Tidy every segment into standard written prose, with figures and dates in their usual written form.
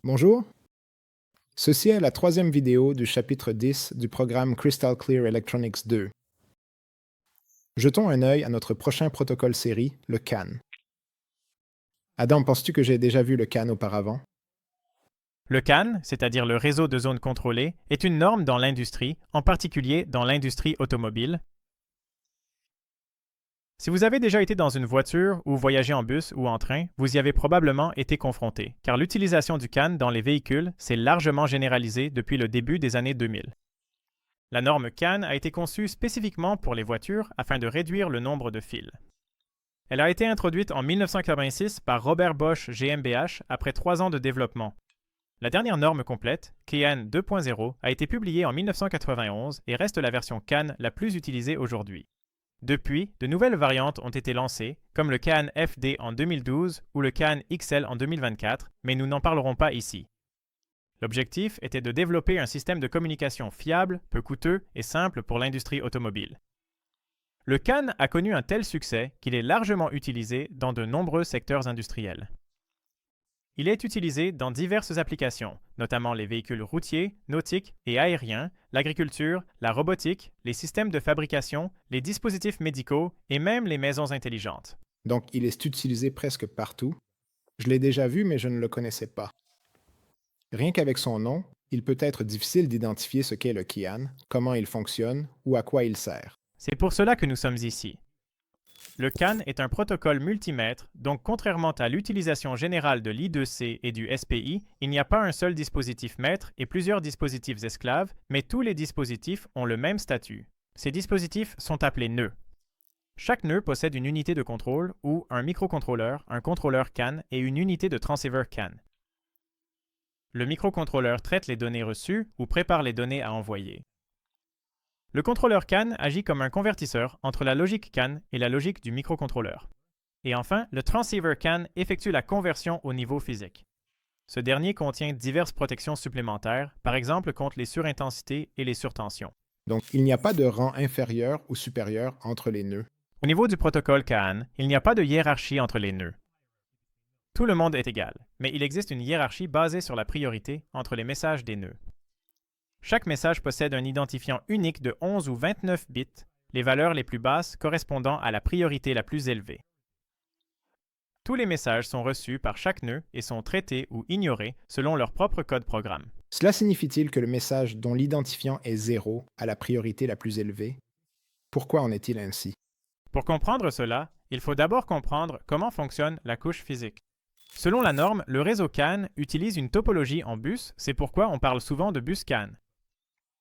Bonjour, ceci est la troisième vidéo du chapitre 10 du programme Crystal Clear Electronics 2. Jetons un œil à notre prochain protocole série, le CAN. Adam, penses-tu que j'ai déjà vu le CAN auparavant? Le CAN, c'est-à-dire le réseau de zones contrôlées, est une norme dans l'industrie, en particulier dans l'industrie automobile. Si vous avez déjà été dans une voiture ou voyagé en bus ou en train, vous y avez probablement été confronté, car l'utilisation du CAN dans les véhicules s'est largement généralisée depuis le début des années 2000. La norme CAN a été conçue spécifiquement pour les voitures afin de réduire le nombre de fils. Elle a été introduite en 1986 par Robert Bosch GmbH après 3 ans de développement. La dernière norme complète, CAN 2.0, a été publiée en 1991 et reste la version CAN la plus utilisée aujourd'hui. Depuis, de nouvelles variantes ont été lancées, comme le CAN FD en 2012 ou le CAN XL en 2024, mais nous n'en parlerons pas ici. L'objectif était de développer un système de communication fiable, peu coûteux et simple pour l'industrie automobile. Le CAN a connu un tel succès qu'il est largement utilisé dans de nombreux secteurs industriels. Il est utilisé dans diverses applications, notamment les véhicules routiers, nautiques et aériens, l'agriculture, la robotique, les systèmes de fabrication, les dispositifs médicaux et même les maisons intelligentes. Donc, il est utilisé presque partout. Je l'ai déjà vu, mais je ne le connaissais pas. Rien qu'avec son nom, il peut être difficile d'identifier ce qu'est le CAN, comment il fonctionne ou à quoi il sert. C'est pour cela que nous sommes ici. Le CAN est un protocole multimètre, donc contrairement à l'utilisation générale de l'I2C et du SPI, il n'y a pas un seul dispositif maître et plusieurs dispositifs esclaves, mais tous les dispositifs ont le même statut. Ces dispositifs sont appelés nœuds. Chaque nœud possède une unité de contrôle ou un microcontrôleur, un contrôleur CAN et une unité de transceiver CAN. Le microcontrôleur traite les données reçues ou prépare les données à envoyer. Le contrôleur CAN agit comme un convertisseur entre la logique CAN et la logique du microcontrôleur. Et enfin, le transceiver CAN effectue la conversion au niveau physique. Ce dernier contient diverses protections supplémentaires, par exemple contre les surintensités et les surtensions. Donc, il n'y a pas de rang inférieur ou supérieur entre les nœuds. Au niveau du protocole CAN, il n'y a pas de hiérarchie entre les nœuds. Tout le monde est égal, mais il existe une hiérarchie basée sur la priorité entre les messages des nœuds. Chaque message possède un identifiant unique de 11 ou 29 bits, les valeurs les plus basses correspondant à la priorité la plus élevée. Tous les messages sont reçus par chaque nœud et sont traités ou ignorés selon leur propre code programme. Cela signifie-t-il que le message dont l'identifiant est 0 a la priorité la plus élevée? Pourquoi en est-il ainsi? Pour comprendre cela, il faut d'abord comprendre comment fonctionne la couche physique. Selon la norme, le réseau CAN utilise une topologie en bus, c'est pourquoi on parle souvent de bus CAN.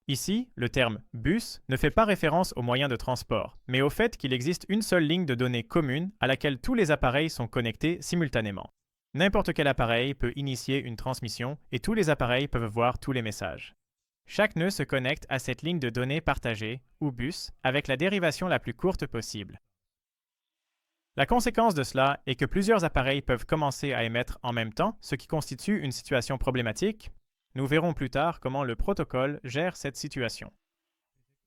Ici, le terme bus ne fait pas référence aux moyens de transport, mais au fait qu'il existe une seule ligne de données commune à laquelle tous les appareils sont connectés simultanément. N'importe quel appareil peut initier une transmission et tous les appareils peuvent voir tous les messages. Chaque nœud se connecte à cette ligne de données partagée, ou bus, avec la dérivation la plus courte possible. La conséquence de cela est que plusieurs appareils peuvent commencer à émettre en même temps, ce qui constitue une situation problématique. Nous verrons plus tard comment le protocole gère cette situation.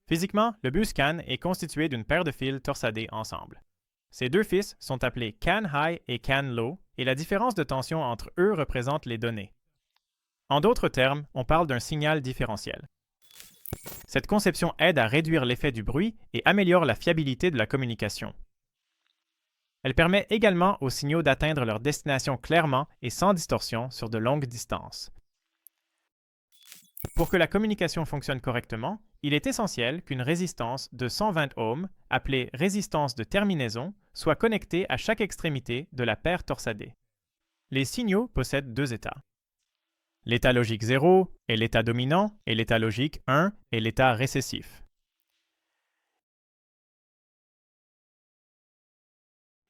Physiquement, le bus CAN est constitué d'une paire de fils torsadés ensemble. Ces deux fils sont appelés CAN High et CAN Low, et la différence de tension entre eux représente les données. En d'autres termes, on parle d'un signal différentiel. Cette conception aide à réduire l'effet du bruit et améliore la fiabilité de la communication. Elle permet également aux signaux d'atteindre leur destination clairement et sans distorsion sur de longues distances. Pour que la communication fonctionne correctement, il est essentiel qu'une résistance de 120 ohms, appelée résistance de terminaison, soit connectée à chaque extrémité de la paire torsadée. Les signaux possèdent deux états. L'état logique 0 est l'état dominant et l'état logique 1 est l'état récessif.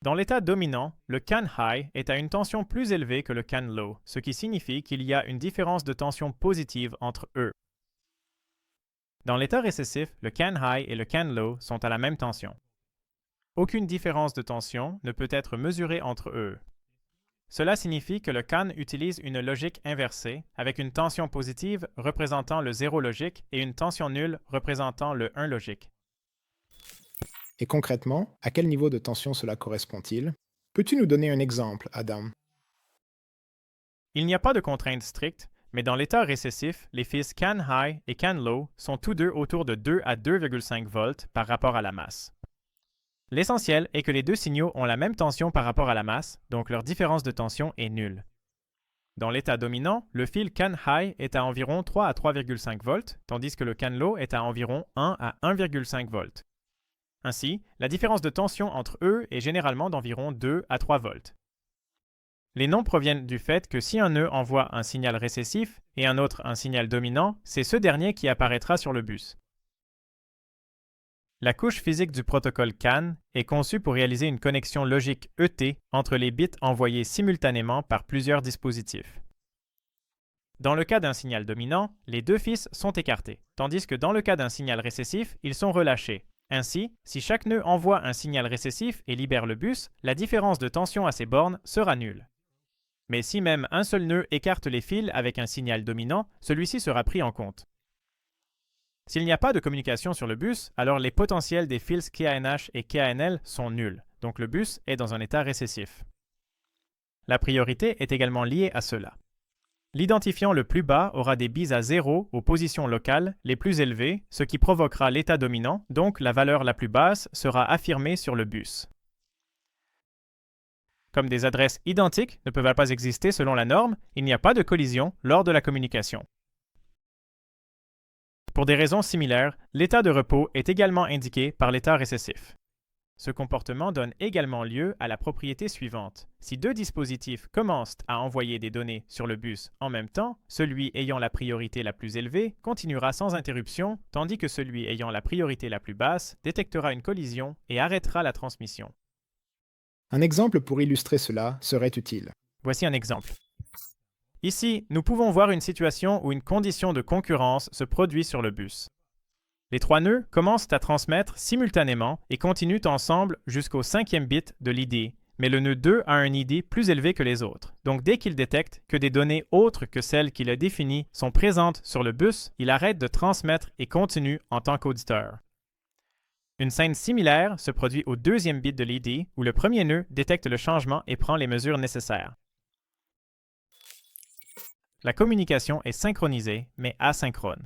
Dans l'état dominant, le CAN high est à une tension plus élevée que le CAN low, ce qui signifie qu'il y a une différence de tension positive entre eux. Dans l'état récessif, le CAN high et le CAN low sont à la même tension. Aucune différence de tension ne peut être mesurée entre eux. Cela signifie que le CAN utilise une logique inversée, avec une tension positive représentant le 0 logique et une tension nulle représentant le 1 logique. Et concrètement, à quel niveau de tension cela correspond-il? Peux-tu nous donner un exemple, Adam? Il n'y a pas de contrainte stricte, mais dans l'état récessif, les fils can high et can low sont tous deux autour de 2 à 2,5 volts par rapport à la masse. L'essentiel est que les deux signaux ont la même tension par rapport à la masse, donc leur différence de tension est nulle. Dans l'état dominant, le fil can high est à environ 3 à 3,5 volts, tandis que le can low est à environ 1 à 1,5 volts. Ainsi, la différence de tension entre eux est généralement d'environ 2 à 3 volts. Les noms proviennent du fait que si un nœud envoie un signal récessif et un autre un signal dominant, c'est ce dernier qui apparaîtra sur le bus. La couche physique du protocole CAN est conçue pour réaliser une connexion logique ET entre les bits envoyés simultanément par plusieurs dispositifs. Dans le cas d'un signal dominant, les deux fils sont écartés, tandis que dans le cas d'un signal récessif, ils sont relâchés. Ainsi, si chaque nœud envoie un signal récessif et libère le bus, la différence de tension à ces bornes sera nulle. Mais si même un seul nœud écarte les fils avec un signal dominant, celui-ci sera pris en compte. S'il n'y a pas de communication sur le bus, alors les potentiels des fils KNH et KNL sont nuls, donc le bus est dans un état récessif. La priorité est également liée à cela. L'identifiant le plus bas aura des bits à 0 aux positions locales les plus élevées, ce qui provoquera l'état dominant, donc la valeur la plus basse sera affirmée sur le bus. Comme des adresses identiques ne peuvent pas exister selon la norme, il n'y a pas de collision lors de la communication. Pour des raisons similaires, l'état de repos est également indiqué par l'état récessif. Ce comportement donne également lieu à la propriété suivante. Si deux dispositifs commencent à envoyer des données sur le bus en même temps, celui ayant la priorité la plus élevée continuera sans interruption, tandis que celui ayant la priorité la plus basse détectera une collision et arrêtera la transmission. Un exemple pour illustrer cela serait utile. Voici un exemple. Ici, nous pouvons voir une situation où une condition de concurrence se produit sur le bus. Les trois nœuds commencent à transmettre simultanément et continuent ensemble jusqu'au 5e bit de l'ID, mais le nœud 2 a un ID plus élevé que les autres. Donc dès qu'il détecte que des données autres que celles qu'il a définies sont présentes sur le bus, il arrête de transmettre et continue en tant qu'auditeur. Une scène similaire se produit au 2e bit de l'ID où le premier nœud détecte le changement et prend les mesures nécessaires. La communication est synchronisée, mais asynchrone.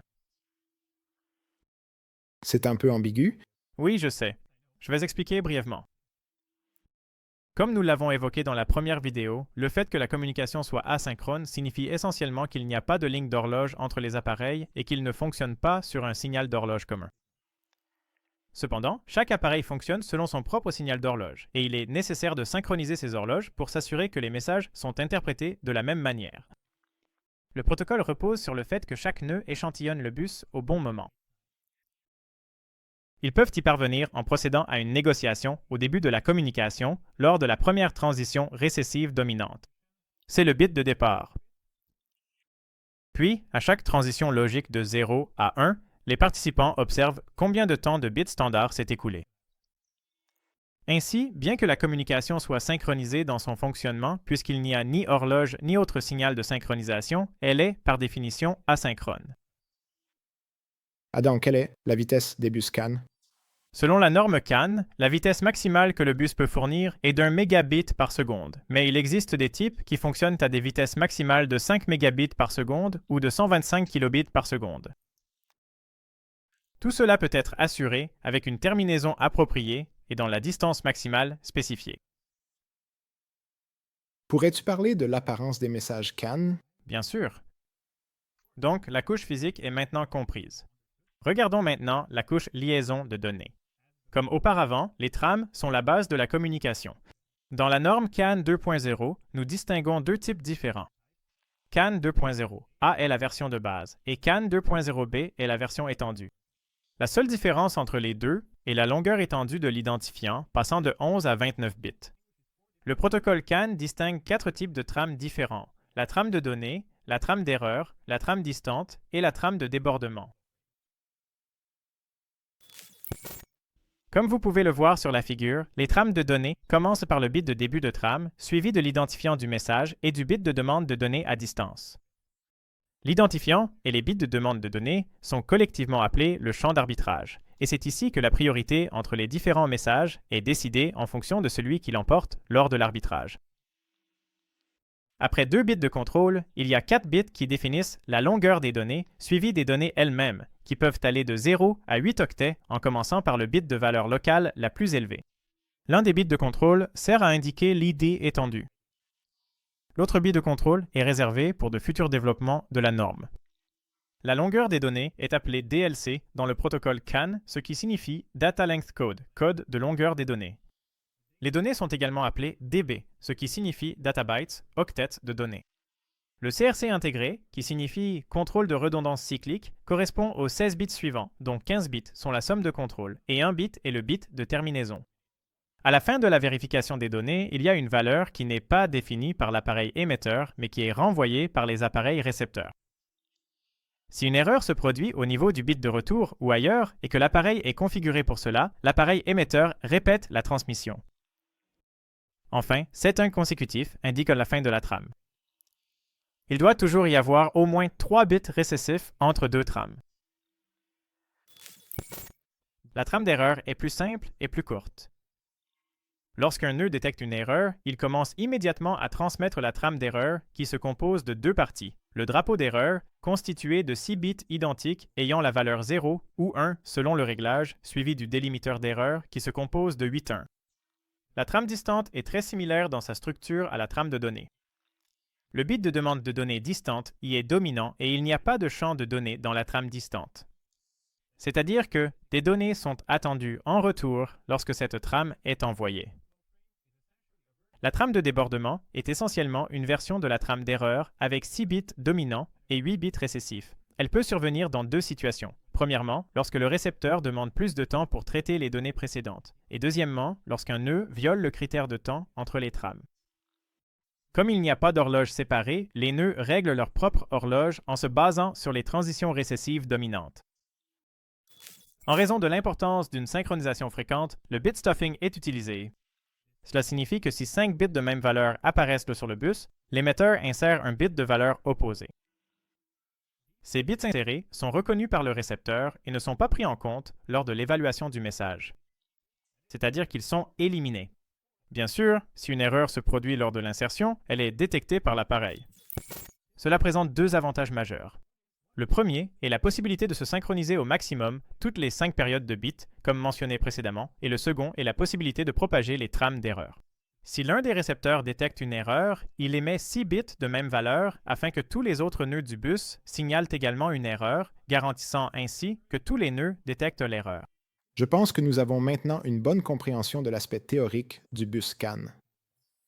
C'est un peu ambigu. Oui, je sais. Je vais expliquer brièvement. Comme nous l'avons évoqué dans la première vidéo, le fait que la communication soit asynchrone signifie essentiellement qu'il n'y a pas de ligne d'horloge entre les appareils et qu'ils ne fonctionnent pas sur un signal d'horloge commun. Cependant, chaque appareil fonctionne selon son propre signal d'horloge, et il est nécessaire de synchroniser ces horloges pour s'assurer que les messages sont interprétés de la même manière. Le protocole repose sur le fait que chaque nœud échantillonne le bus au bon moment. Ils peuvent y parvenir en procédant à une négociation au début de la communication lors de la première transition récessive dominante. C'est le bit de départ. Puis, à chaque transition logique de 0 à 1, les participants observent combien de temps de bits standard s'est écoulé. Ainsi, bien que la communication soit synchronisée dans son fonctionnement, puisqu'il n'y a ni horloge ni autre signal de synchronisation, elle est, par définition, asynchrone. Adam, quelle est la vitesse des bus CAN? Selon la norme CAN, la vitesse maximale que le bus peut fournir est d'1 mégabit par seconde, mais il existe des types qui fonctionnent à des vitesses maximales de 5 mégabits par seconde ou de 125 kilobits par seconde. Tout cela peut être assuré avec une terminaison appropriée et dans la distance maximale spécifiée. Pourrais-tu parler de l'apparence des messages CAN? Bien sûr. Donc, la couche physique est maintenant comprise. Regardons maintenant la couche liaison de données. Comme auparavant, les trames sont la base de la communication. Dans la norme CAN 2.0, nous distinguons deux types différents. CAN 2.0, A est la version de base, et CAN 2.0b est la version étendue. La seule différence entre les deux est la longueur étendue de l'identifiant, passant de 11 à 29 bits. Le protocole CAN distingue 4 types de trames différents: la trame de données, la trame d'erreur, la trame distante et la trame de débordement. Comme vous pouvez le voir sur la figure, les trames de données commencent par le bit de début de trame, suivi de l'identifiant du message et du bit de demande de données à distance. L'identifiant et les bits de demande de données sont collectivement appelés le champ d'arbitrage, et c'est ici que la priorité entre les différents messages est décidée en fonction de celui qui l'emporte lors de l'arbitrage. Après 2 bits de contrôle, il y a 4 bits qui définissent la longueur des données, suivies des données elles-mêmes, qui peuvent aller de 0 à 8 octets en commençant par le bit de valeur locale la plus élevée. L'un des bits de contrôle sert à indiquer l'ID étendue. L'autre bit de contrôle est réservé pour de futurs développements de la norme. La longueur des données est appelée DLC dans le protocole CAN, ce qui signifie Data Length Code, code de longueur des données. Les données sont également appelées DB, ce qui signifie Data Bytes, octets de données. Le CRC intégré, qui signifie contrôle de redondance cyclique, correspond aux 16 bits suivants, dont 15 bits sont la somme de contrôle, et 1 bit est le bit de terminaison. À la fin de la vérification des données, il y a une valeur qui n'est pas définie par l'appareil émetteur, mais qui est renvoyée par les appareils récepteurs. Si une erreur se produit au niveau du bit de retour ou ailleurs et que l'appareil est configuré pour cela, l'appareil émetteur répète la transmission. Enfin, 7 1 consécutifs indique la fin de la trame. Il doit toujours y avoir au moins 3 bits récessifs entre 2 trames. La trame d'erreur est plus simple et plus courte. Lorsqu'un nœud détecte une erreur, il commence immédiatement à transmettre la trame d'erreur qui se compose de 2 parties. Le drapeau d'erreur, constitué de 6 bits identiques ayant la valeur 0 ou 1 selon le réglage, suivi du délimiteur d'erreur qui se compose de 8 1. La trame distante est très similaire dans sa structure à la trame de données. Le bit de demande de données distante y est dominant et il n'y a pas de champ de données dans la trame distante. C'est-à-dire que des données sont attendues en retour lorsque cette trame est envoyée. La trame de débordement est essentiellement une version de la trame d'erreur avec 6 bits dominants et 8 bits récessifs. Elle peut survenir dans 2 situations. Premièrement, lorsque le récepteur demande plus de temps pour traiter les données précédentes. Et deuxièmement, lorsqu'un nœud viole le critère de temps entre les trames. Comme il n'y a pas d'horloge séparée, les nœuds règlent leur propre horloge en se basant sur les transitions récessives dominantes. En raison de l'importance d'une synchronisation fréquente, le bit stuffing est utilisé. Cela signifie que si 5 bits de même valeur apparaissent sur le bus, l'émetteur insère un bit de valeur opposée. Ces bits insérés sont reconnus par le récepteur et ne sont pas pris en compte lors de l'évaluation du message. C'est-à-dire qu'ils sont éliminés. Bien sûr, si une erreur se produit lors de l'insertion, elle est détectée par l'appareil. Cela présente 2 avantages majeurs. Le premier est la possibilité de se synchroniser au maximum toutes les 5 périodes de bits, comme mentionné précédemment, et le second est la possibilité de propager les trames d'erreur. Si l'un des récepteurs détecte une erreur, il émet 6 bits de même valeur afin que tous les autres nœuds du bus signalent également une erreur, garantissant ainsi que tous les nœuds détectent l'erreur. Je pense que nous avons maintenant une bonne compréhension de l'aspect théorique du bus CAN.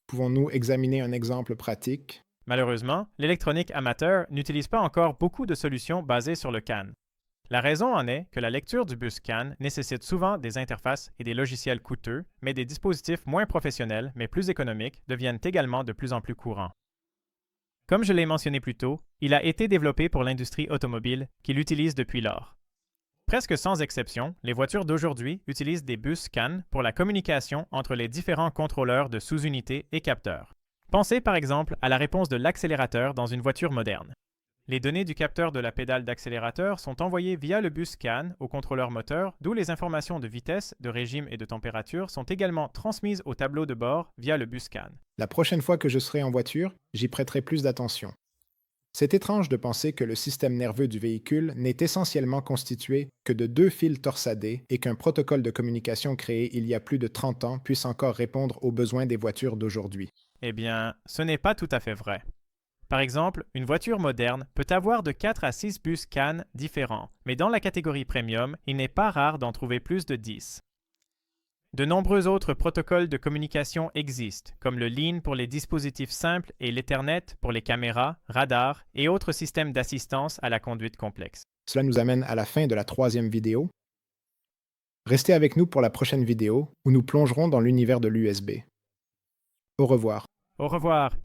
Pouvons-nous examiner un exemple pratique? Malheureusement, l'électronique amateur n'utilise pas encore beaucoup de solutions basées sur le CAN. La raison en est que la lecture du bus CAN nécessite souvent des interfaces et des logiciels coûteux, mais des dispositifs moins professionnels mais plus économiques deviennent également de plus en plus courants. Comme je l'ai mentionné plus tôt, il a été développé pour l'industrie automobile qui l'utilise depuis lors. Presque sans exception, les voitures d'aujourd'hui utilisent des bus CAN pour la communication entre les différents contrôleurs de sous-unités et capteurs. Pensez par exemple à la réponse de l'accélérateur dans une voiture moderne. Les données du capteur de la pédale d'accélérateur sont envoyées via le bus CAN au contrôleur moteur, d'où les informations de vitesse, de régime et de température sont également transmises au tableau de bord via le bus CAN. La prochaine fois que je serai en voiture, j'y prêterai plus d'attention. C'est étrange de penser que le système nerveux du véhicule n'est essentiellement constitué que de 2 fils torsadés et qu'un protocole de communication créé il y a plus de 30 ans puisse encore répondre aux besoins des voitures d'aujourd'hui. Eh bien, ce n'est pas tout à fait vrai. Par exemple, une voiture moderne peut avoir de 4 à 6 bus CAN différents, mais dans la catégorie Premium, il n'est pas rare d'en trouver plus de 10. De nombreux autres protocoles de communication existent, comme le LIN pour les dispositifs simples et l'Ethernet pour les caméras, radars et autres systèmes d'assistance à la conduite complexe. Cela nous amène à la fin de la 3e vidéo. Restez avec nous pour la prochaine vidéo où nous plongerons dans l'univers de l'USB. Au revoir. Au revoir.